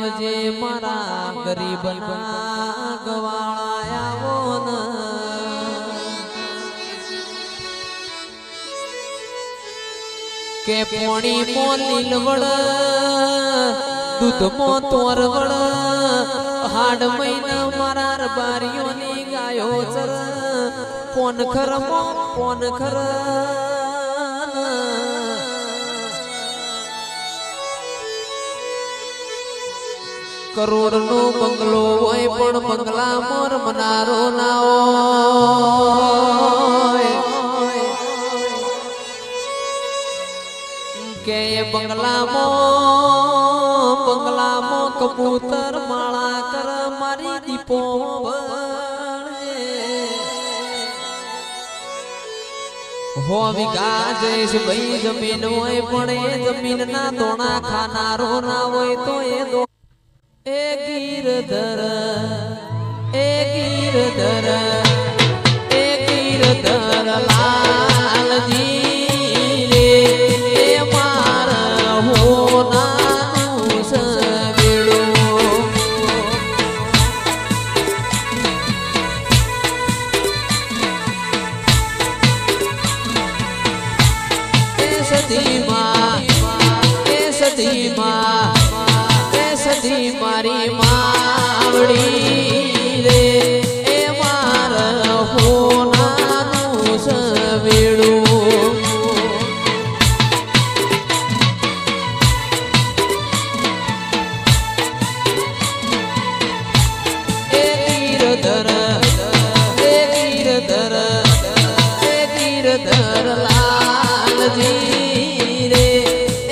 આવજે મારા ગરીબના ગવાળા આવો ન કે પોણી મો લીલવડ દૂધ મો તોરવડ હાડ મહિના મારા રબારીઓની ગાયો ચર પોનખર મો પોનખર કરોડ નો બંગલો હોય પણ બંગલા મોર મનારો ના હોય કે બંગલામાં કબૂતર માળા કર મારી દીપો હો વિગા જઈશ ભાઈ જમીન હોય પણ એ જમીન ના દોણા ખાનારો ના હોય તો એ એ ગીરધર લાલજી રે એ મારા હોનાનું સવેડું એ સધી મારી માવડી રે એ મારા હોનાનું સવેડું એ ગીરધર લાલજી રે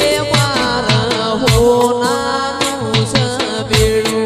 એ મારા હોનાનું સવેડું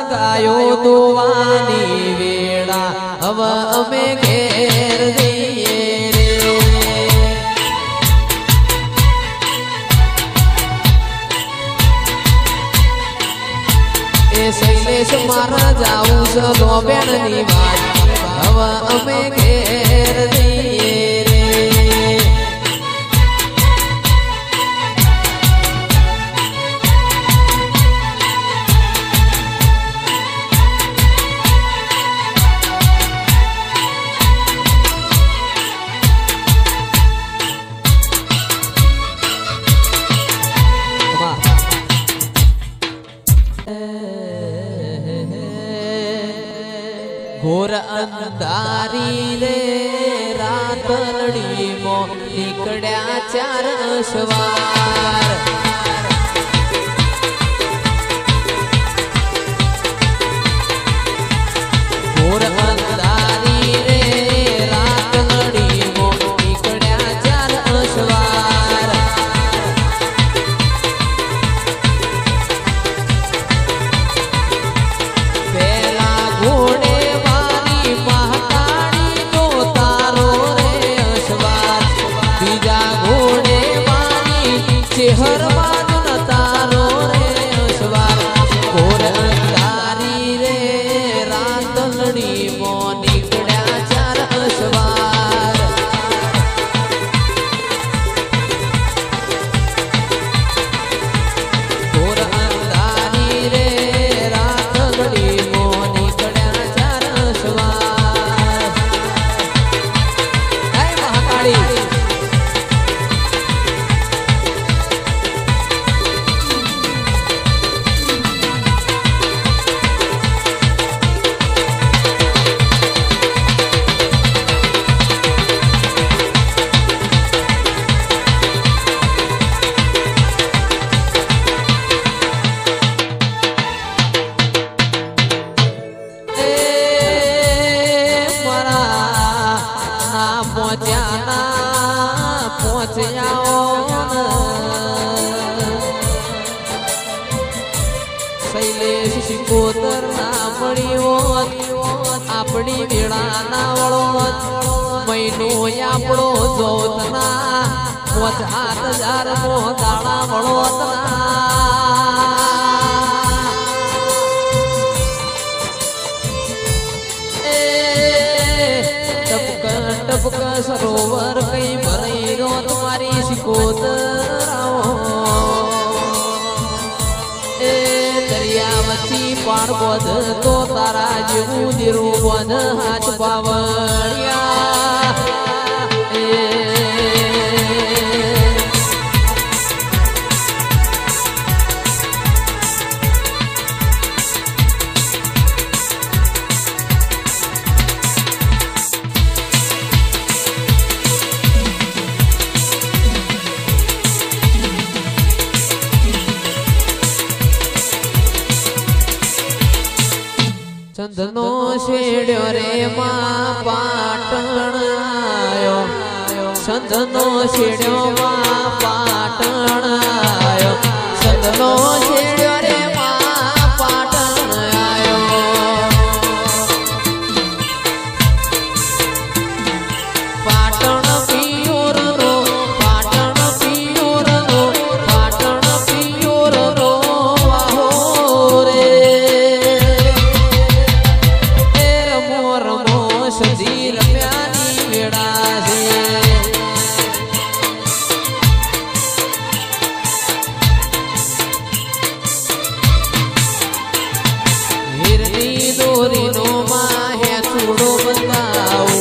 ગાયો દોવાની વેળા હવે અમે ઘેર જઈએ રે એ શૈલેષ મારા જાવું છે લોબેણની વાત હવે અમે ઘેર જઈએ રે ઘોર અંધારી રે રાતડી મો નીકળ્યા ચાર સવાર ઘોર અંધારી રે રાતડી મો નીકળ્યા ચાર સવાર પેલા ઘોડે હર પહોંચ્યા પહોંચ્યા શૈલેષ શિકોતર ના મળ્યો આપણી વેળા ના વળો મહિનો આપણો જોતના 5000 નો દાણા વળોતના ટપક સરોવર કઈ ભરાઈ રો તમારી શિકોતર એ દરિયા વચ્ચે પાણ બોધ તો તારા જેવું દીરું બોધ હાથ પાવડિયા ચંદનો શેડ્યો રે માં પાટણ આયો ચંદનો શેડ્યો માં પાટણ આયો ચંદનો શેડ્યો રે માં પાટણ આયો પાટણ પિયોર નો પાટણ પિયોર નો પાટણ પિયોર નો વાહો રે સજી રમ્યાની વેળા છે હિરની દોરીનો માહે ચૂડો બંધાવો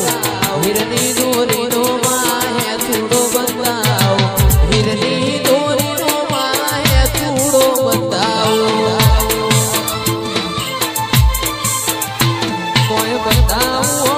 હિરની દોરીનો માહે ચૂડો બંધાવો હિરની દોરીનો માહે ચૂડો બંધાવો કોઈ બંધાવો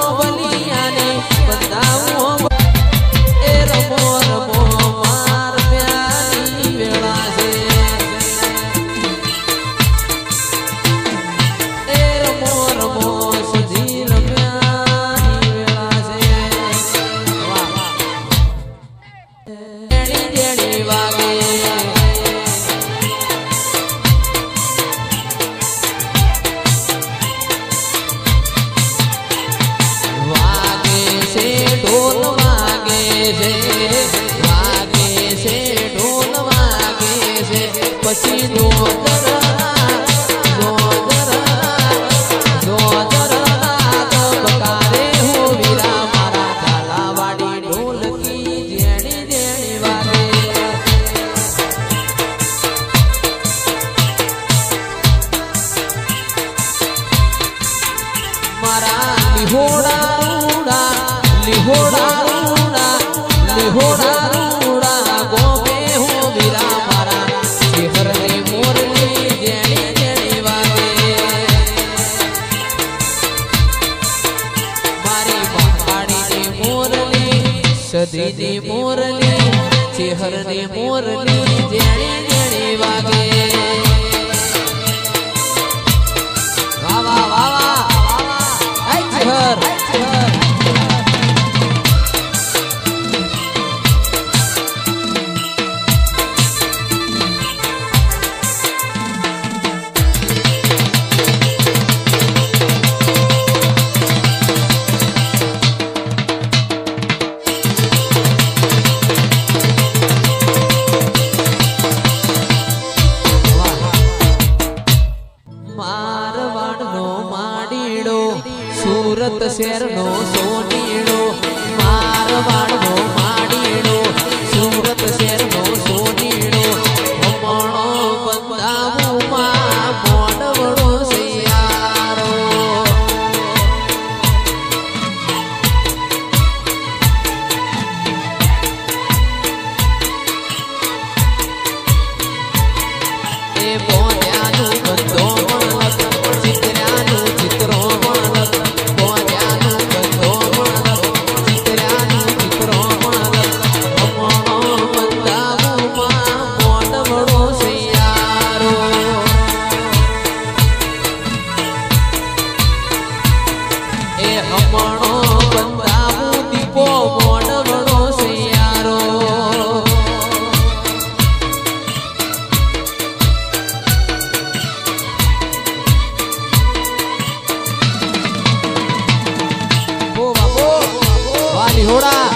પછી મારા લિહોડા રૂડા લિહોડા રૂડા લિહોડા રૂડા ગોમે હો વીરા મારા શિહરની મોરલી જેણી જેણી વાગે મારી પહાડીની મોરલી સદીની મોરલી શિહરની મોરલી જેણી જેણી વાગે વાવા વાવા સુરત શહેર ઘોડા